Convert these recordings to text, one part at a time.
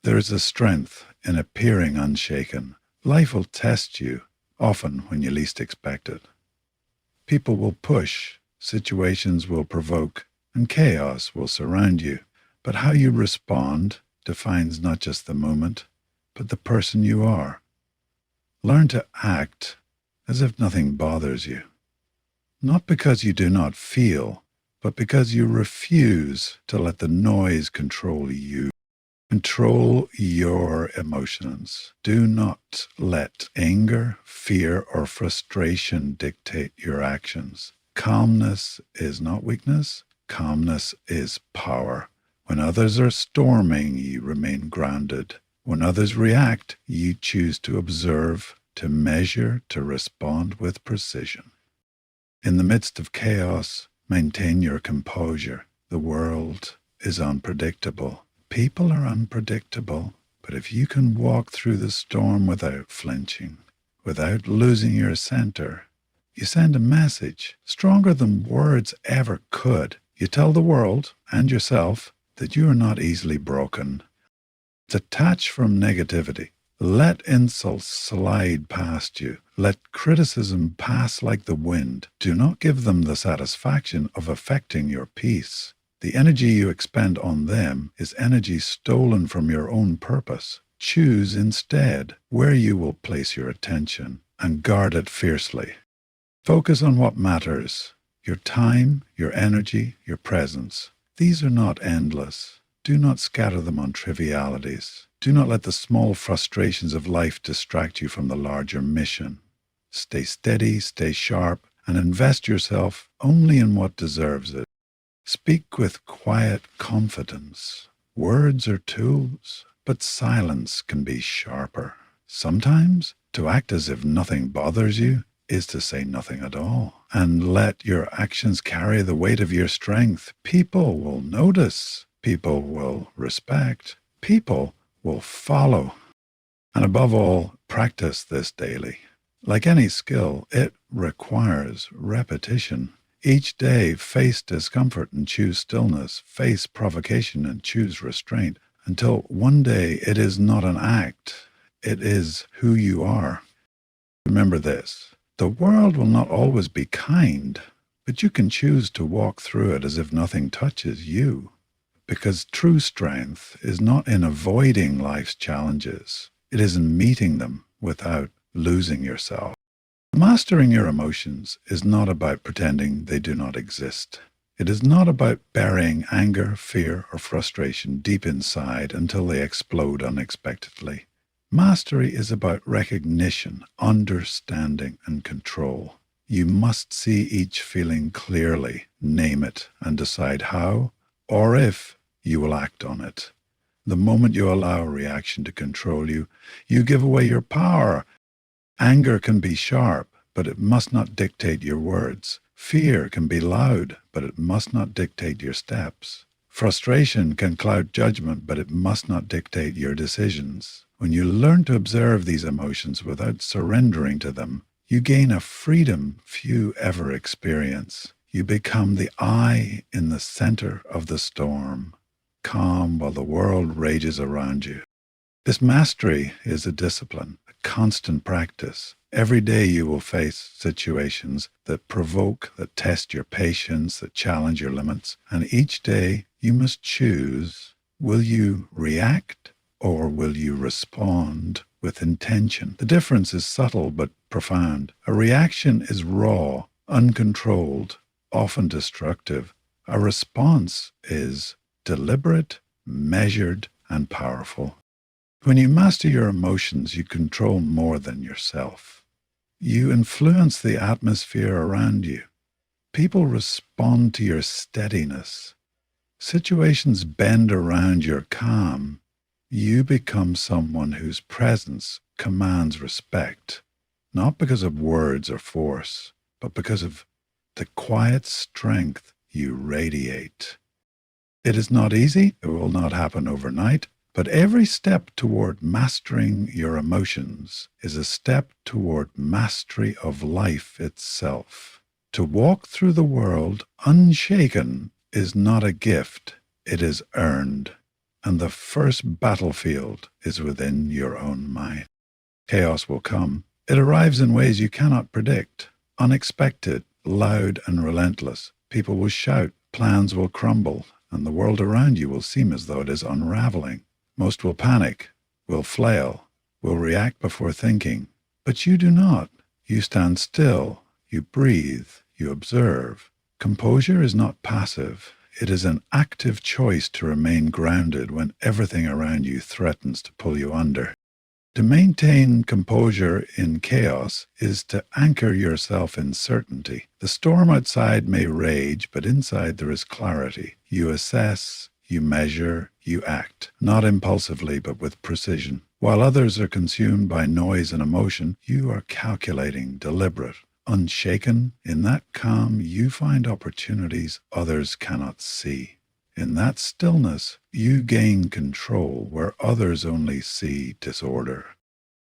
There is a strength in appearing unshaken. Life will test you, often when you least expect it. People will push, situations will provoke, and chaos will surround you. But how you respond defines not just the moment, but the person you are. Learn to act as if nothing bothers you. Not because you do not feel, but because you refuse to let the noise control you. Control your emotions. Do not let anger, fear, or frustration dictate your actions. Calmness is not weakness. Calmness is power. When others are storming, you remain grounded. When others react, you choose to observe, to measure, to respond with precision. In the midst of chaos, maintain your composure. The world is unpredictable. People are unpredictable, but if you can walk through the storm without flinching, without losing your center, you send a message stronger than words ever could. You tell the world and yourself that you are not easily broken. Detach from negativity. Let insults slide past you. Let criticism pass like the wind. Do not give them the satisfaction of affecting your peace. The energy you expend on them is energy stolen from your own purpose. Choose instead where you will place your attention and guard it fiercely. Focus on what matters: your time, your energy, your presence. These are not endless. Do not scatter them on trivialities. Do not let the small frustrations of life distract you from the larger mission. Stay steady, stay sharp, and invest yourself only in what deserves it. Speak with quiet confidence. Words are tools, but silence can be sharper. Sometimes, to act as if nothing bothers you is to say nothing at all, and let your actions carry the weight of your strength. People will notice. People will respect. People will follow. And above all, practice this daily. Like any skill, it requires repetition. Each day, face discomfort and choose stillness, face provocation and choose restraint, until one day it is not an act, it is who you are. Remember this: the world will not always be kind, but you can choose to walk through it as if nothing touches you. Because true strength is not in avoiding life's challenges, it is in meeting them without losing yourself. Mastering your emotions is not about pretending they do not exist. It is not about burying anger, fear, or frustration deep inside until they explode unexpectedly. Mastery is about recognition, understanding, and control. You must see each feeling clearly, name it, and decide how, or if, you will act on it. The moment you allow a reaction to control you, you give away your power. Anger can be sharp, but it must not dictate your words. Fear can be loud, but it must not dictate your steps. Frustration can cloud judgment, but it must not dictate your decisions. When you learn to observe these emotions without surrendering to them, you gain a freedom few ever experience. You become the eye in the center of the storm, calm while the world rages around you. This mastery is a discipline, a constant practice. Every day you will face situations that provoke, that test your patience, that challenge your limits. And each day you must choose, will you react or will you respond with intention? The difference is subtle but profound. A reaction is raw, uncontrolled, often destructive. A response is deliberate, measured, and powerful. When you master your emotions, you control more than yourself. You influence the atmosphere around you. People respond to your steadiness. Situations bend around your calm. You become someone whose presence commands respect, not because of words or force, but because of the quiet strength you radiate. It is not easy. It will not happen overnight. But every step toward mastering your emotions is a step toward mastery of life itself. To walk through the world unshaken is not a gift. It is earned. and the first battlefield is within your own mind. Chaos will come. It arrives in ways you cannot predict, unexpected, loud and relentless. People will shout, plans will crumble, and the world around you will seem as though it is unraveling. Most will panic, will flail, will react before thinking. But you do not. You stand still, you breathe, you observe. Composure is not passive. It is an active choice to remain grounded when everything around you threatens to pull you under. To maintain composure in chaos is to anchor yourself in certainty. The storm outside may rage, but inside there is clarity. You assess, you measure, you act, not impulsively but with precision. While others are consumed by noise and emotion, you are calculating, deliberate, unshaken. In that calm, you find opportunities others cannot see. In that stillness, you gain control where others only see disorder.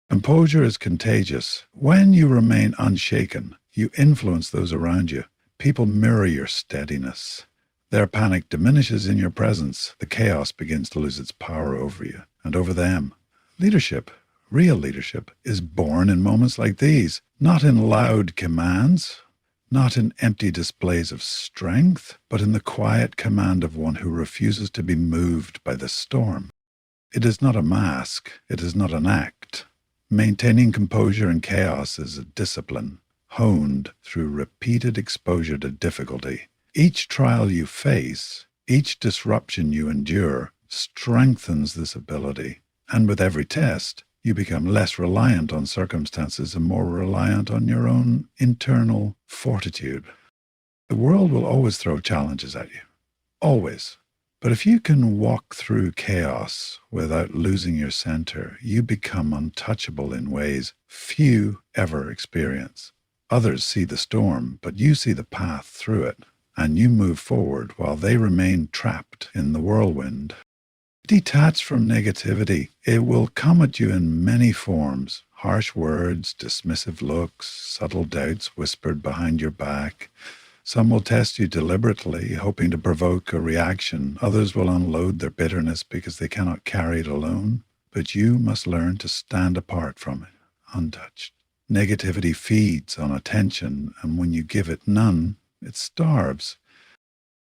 Composure is contagious. When you remain unshaken, you influence those around you. People mirror your steadiness. Their panic diminishes in your presence. The chaos begins to lose its power over you and over them. Leadership, real leadership, is born in moments like these, not in loud commands, not in empty displays of strength, but in the quiet command of one who refuses to be moved by the storm. It is not a mask. It is not an act. Maintaining composure in chaos is a discipline, honed through repeated exposure to difficulty. Each trial you face, each disruption you endure, strengthens this ability. And with every test, you become less reliant on circumstances and more reliant on your own internal fortitude. The world will always throw challenges at you. Always. But if you can walk through chaos without losing your center, you become untouchable in ways few ever experience. Others see the storm, but you see the path through it, and you move forward while they remain trapped in the whirlwind. Detach from negativity. It will come at you in many forms. Harsh words, dismissive looks, subtle doubts whispered behind your back. Some will test you deliberately, hoping to provoke a reaction. Others will unload their bitterness because they cannot carry it alone. But you must learn to stand apart from it, untouched. Negativity feeds on attention, and when you give it none, it starves.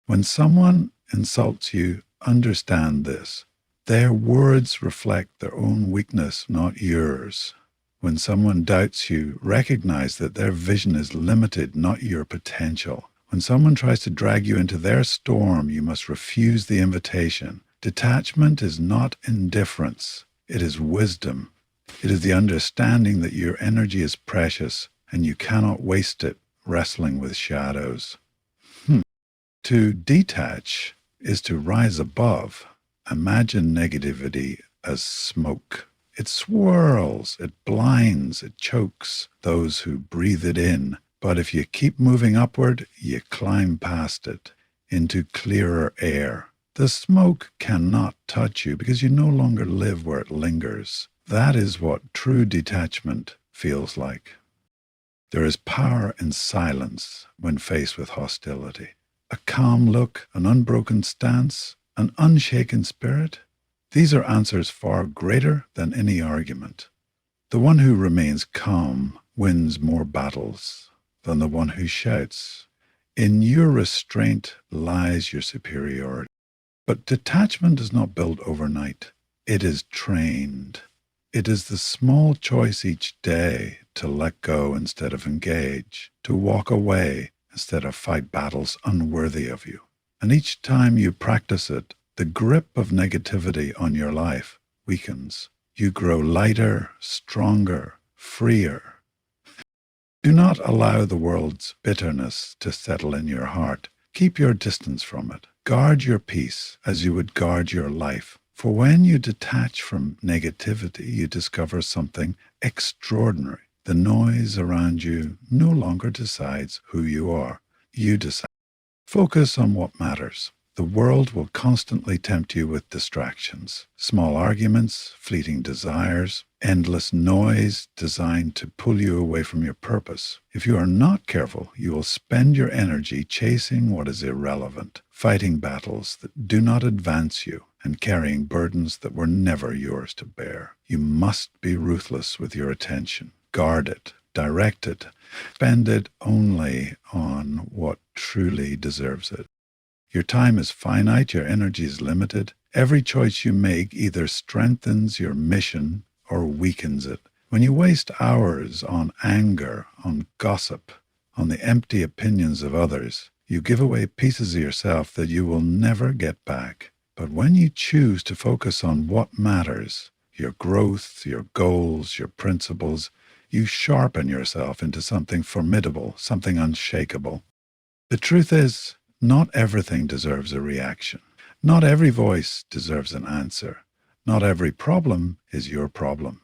When someone insults you, understand this. Their words reflect their own weakness, not yours. When someone doubts you, recognize that their vision is limited, not your potential. When someone tries to drag you into their storm, you must refuse the invitation. Detachment is not indifference. It is wisdom. It is the understanding that your energy is precious and you cannot waste it wrestling with shadows. To detach is to rise above. Imagine negativity as smoke. It swirls, it blinds, it chokes those who breathe it in. But if you keep moving upward, you climb past it into clearer air. The smoke cannot touch you because you no longer live where it lingers. That is what true detachment feels like. There is power in silence when faced with hostility. A calm look, an unbroken stance, an unshaken spirit. These are answers far greater than any argument. The one who remains calm wins more battles than the one who shouts. In your restraint lies your superiority. But detachment is not built overnight. It is trained. It is the small choice each day to let go instead of engage, to walk away instead of fight battles unworthy of you. And each time you practice it, the grip of negativity on your life weakens. You grow lighter, stronger, freer. Do not allow the world's bitterness to settle in your heart. Keep your distance from it. Guard your peace as you would guard your life. For when you detach from negativity, you discover something extraordinary. The noise around you no longer decides who you are. You decide. Focus on what matters. The world will constantly tempt you with distractions, small arguments, fleeting desires, endless noise designed to pull you away from your purpose. If you are not careful, you will spend your energy chasing what is irrelevant, fighting battles that do not advance you. and carrying burdens that were never yours to bear. You must be ruthless with your attention. Guard it, direct it, spend it only on what truly deserves it. Your time is finite, your energy is limited. Every choice you make either strengthens your mission or weakens it. When you waste hours on anger, on gossip, on the empty opinions of others, you give away pieces of yourself that you will never get back. But when you choose to focus on what matters, your growth, your goals, your principles, you sharpen yourself into something formidable, something unshakable. The truth is, not everything deserves a reaction. Not every voice deserves an answer. Not every problem is your problem.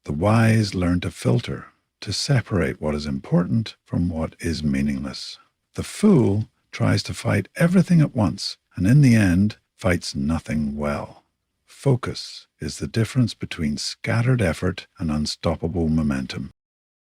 The wise learn to filter, to separate what is important from what is meaningless. The fool tries to fight everything at once, and in the end, fights nothing well. Focus is the difference between scattered effort and unstoppable momentum.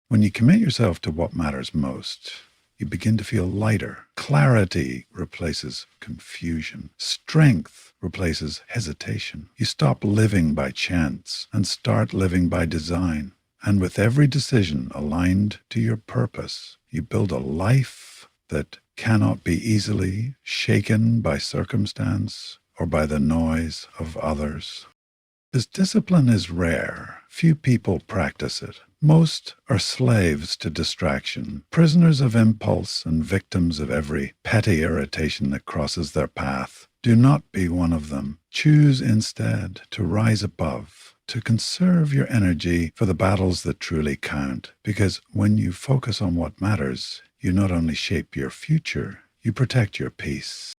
When you commit yourself to what matters most, you begin to feel lighter. Clarity replaces confusion. Strength replaces hesitation. You stop living by chance and start living by design. And with every decision aligned to your purpose, you build a life that cannot be easily shaken by circumstance or by the noise of others. This discipline is rare. Few people practice it. Most are slaves to distraction, prisoners of impulse and victims of every petty irritation that crosses their path. Do not be one of them. Choose instead to rise above, to conserve your energy for the battles that truly count. Because when you focus on what matters, you not only shape your future, you protect your peace.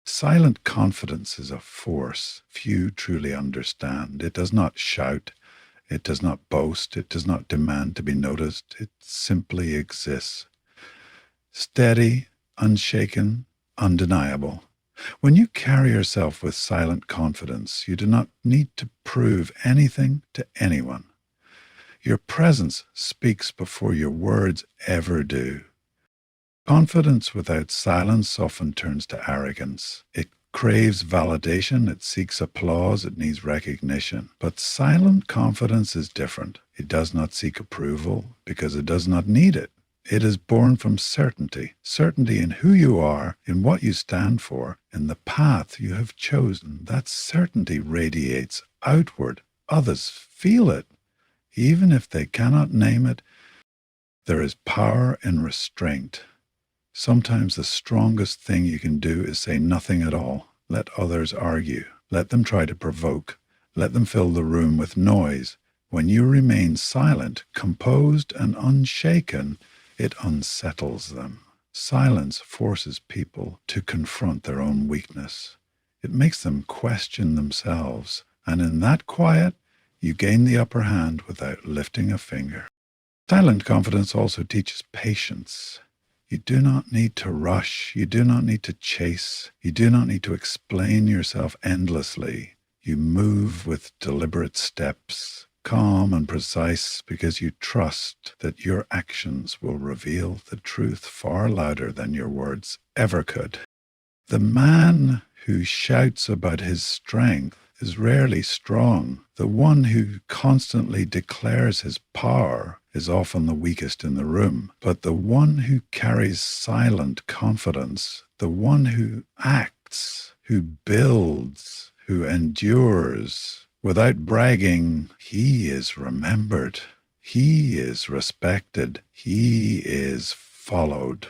Silent confidence is a force few truly understand. It does not shout. It does not boast. It does not demand to be noticed. It simply exists. Steady, unshaken, undeniable. When you carry yourself with silent confidence, you do not need to prove anything to anyone. Your presence speaks before your words ever do. Confidence without silence often turns to arrogance. It craves validation, it seeks applause, it needs recognition. But silent confidence is different. It does not seek approval because it does not need it. It is born from certainty, certainty in who you are, in what you stand for, in the path you have chosen. That certainty radiates outward. Others feel it. Even if they cannot name it, there is power in restraint. Sometimes the strongest thing you can do is say nothing at all. Let others argue. Let them try to provoke. Let them fill the room with noise. When you remain silent, composed, and unshaken, it unsettles them. Silence forces people to confront their own weakness. It makes them question themselves, and in that quiet, you gain the upper hand without lifting a finger. Silent confidence also teaches patience. You do not need to rush. You do not need to chase. You do not need to explain yourself endlessly. You move with deliberate steps, calm and precise, because you trust that your actions will reveal the truth far louder than your words ever could. The man who shouts about his strength is rarely strong. The one who constantly declares his power is often the weakest in the room. But the one who carries silent confidence, the one who acts, who builds, who endures, without bragging, he is remembered. He is respected. He is followed.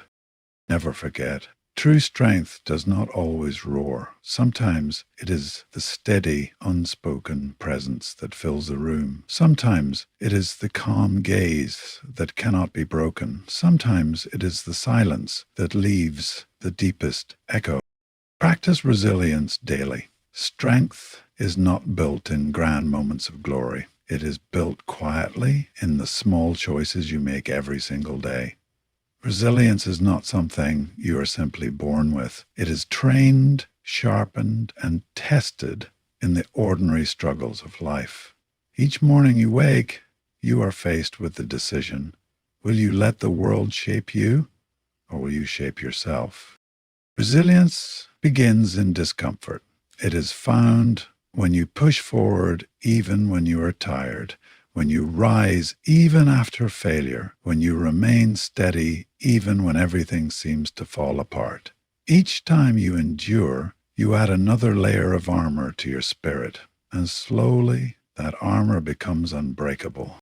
Never forget. True strength does not always roar. Sometimes it is the steady, unspoken presence that fills the room. Sometimes it is the calm gaze that cannot be broken. Sometimes it is the silence that leaves the deepest echo. Practice resilience daily. Strength is not built in grand moments of glory. It is built quietly in the small choices you make every single day. Resilience is not something you are simply born with. It is trained, sharpened, and tested in the ordinary struggles of life. Each morning you wake, you are faced with the decision, will you let the world shape you, or will you shape yourself? Resilience begins in discomfort. It is found When you push forward even when you are tired, when you rise even after failure, when you remain steady even when everything seems to fall apart. Each time you endure, you add another layer of armor to your spirit, and slowly that armor becomes unbreakable.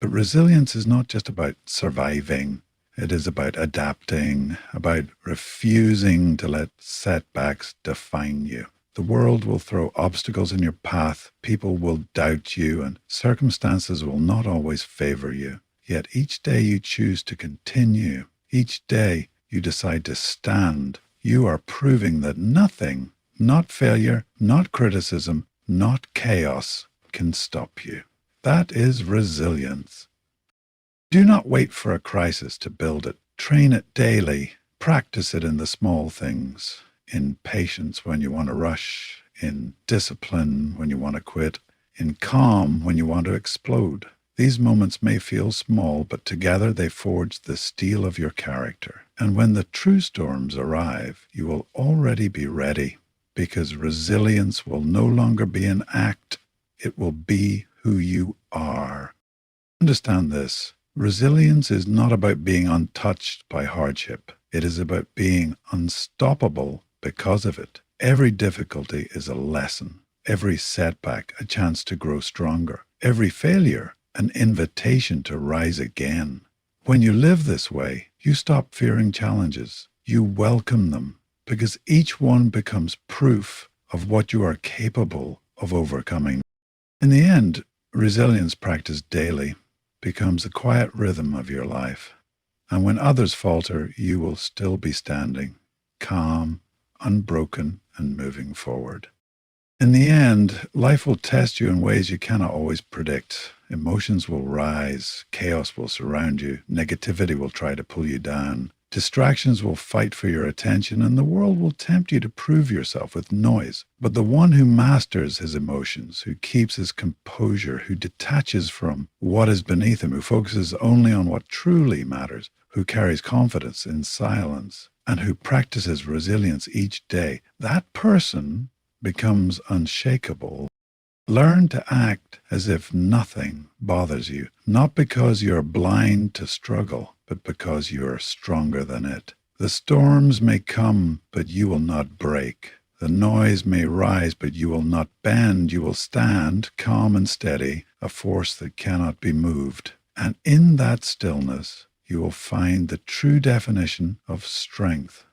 But resilience is not just about surviving. It is about adapting, about refusing to let setbacks define you. The world will throw obstacles in your path, people will doubt you, and circumstances will not always favor you. Yet each day you choose to continue, each day you decide to stand, you are proving that nothing, not failure, not criticism, not chaos, can stop you. That is resilience. Do not wait for a crisis to build it. Train it daily. Practice it in the small things. In patience when you want to rush. In discipline when you want to quit. In calm when you want to explode. These moments may feel small, but together they forge the steel of your character. And when the true storms arrive, you will already be ready, because resilience will no longer be an act. It will be who you are. Understand this. Resilience is not about being untouched by hardship. It is about being unstoppable because of it. Every difficulty is a lesson. Every setback, a chance to grow stronger. Every failure, an invitation to rise again. When you live this way, you stop fearing challenges. You welcome them, because each one becomes proof of what you are capable of overcoming. In the end, resilience practiced daily becomes the quiet rhythm of your life. And when others falter, you will still be standing, calm, unbroken, and moving forward. In the end, life will test you in ways you cannot always predict. Emotions will rise, chaos will surround you, negativity will try to pull you down, distractions will fight for your attention, and the world will tempt you to prove yourself with noise. But the one who masters his emotions, who keeps his composure, who detaches from what is beneath him, who focuses only on what truly matters, who carries confidence in silence, and who practices resilience each day, that person becomes unshakable. Learn to act as if nothing bothers you, not because you're blind to struggle, but because you are stronger than it. The storms may come, but you will not break. The noise may rise, but you will not bend. You will stand, calm and steady, a force that cannot be moved. And in that stillness, you will find the true definition of strength.